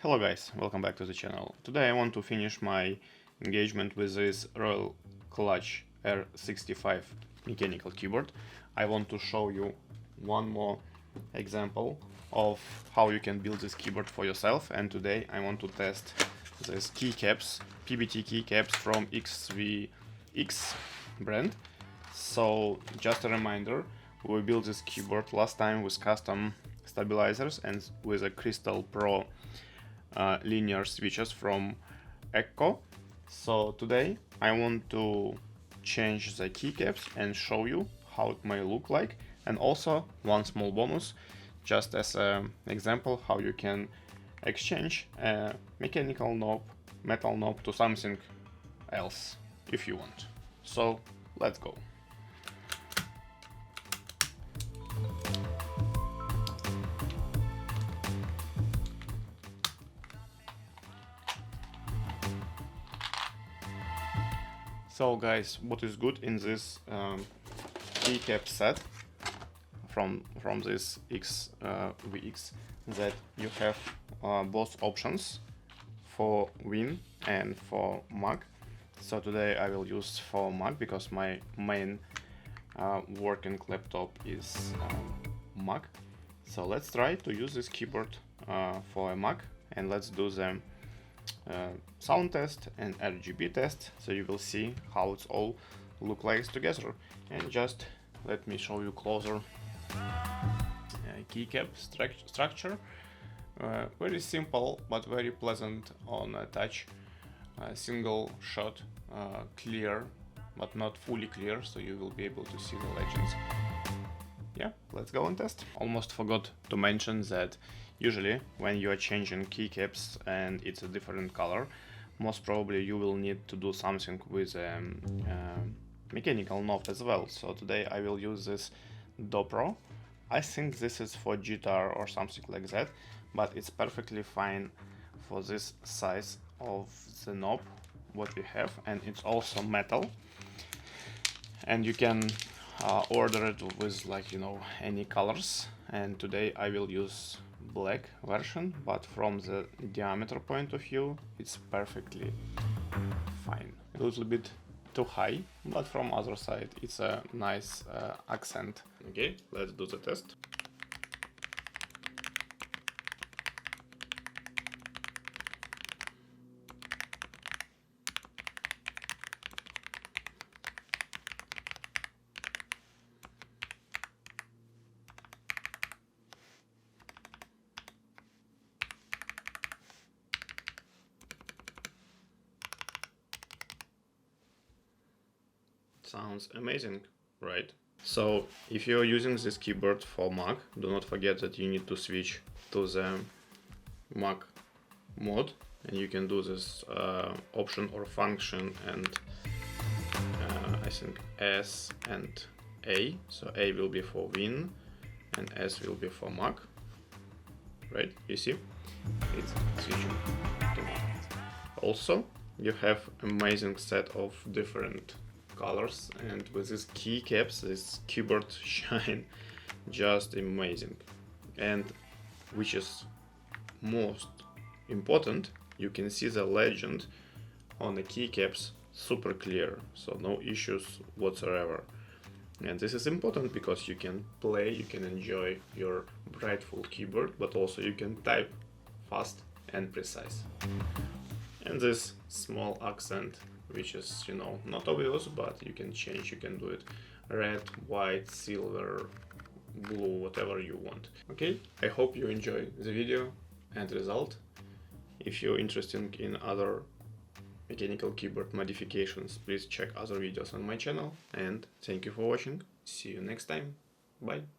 Hello guys, welcome back to the channel. Today I want to finish my engagement with this KLUDGE R65 mechanical keyboard. I want to show you one more example of how you can build this keyboard for yourself, and today I want to test this keycaps, PBT keycaps from XVX brand. So just a reminder, we built this keyboard last time with custom stabilizers and with a Crystal Pro linear switches from Echo. So today I want to change the keycaps and show you how it may look like, and also one small bonus just as an example how you can exchange a mechanical knob, metal knob to something else if you want. So let's go. So guys, what is good in this keycap set from this XVX that you have both options for Win and for Mac. So today I will use for Mac because my main working laptop is Mac. So let's try to use this keyboard for a Mac, and let's do the sound test and RGB test, so you will see how it's all look like together. And just let me show you closer keycap structure. Very simple but very pleasant on a touch. Single shot, clear but not fully clear, so you will be able to see the legends. Yeah, let's go and test. Almost forgot to mention that usually when you are changing keycaps and it's a different color, most probably you will need to do something with a mechanical knob as well. So today I will use this Dobro. I think this is for guitar or something like that, but it's perfectly fine for this size of the knob what we have, and it's also metal, and you can order it with, like, you know, any colors. And today I will use black version, but from the diameter point of view it's perfectly fine. A little bit too high, but from other side it's a nice accent. Okay, let's do the test. Sounds amazing, right? So if you're using this keyboard for Mac, do not forget that you need to switch to the Mac mode, and you can do this option or function, and I think S and A. So A will be for Win and S will be for Mac, right? You see, it's switching to Mac. Also, you have amazing set of different colors, and with these keycaps this keyboard shine just amazing. And which is most important, you can see the legend on the keycaps super clear, so no issues whatsoever. And this is important because you can play, you can enjoy your brightful keyboard, but also you can type fast and precise. And this small accent, which is, you know, not obvious, but you can change, you can do it red, white, silver, blue, whatever you want. Okay, I hope you enjoy the video and result. If you're interested in other mechanical keyboard modifications, please check other videos on my channel, and thank you for watching. See you next time. Bye.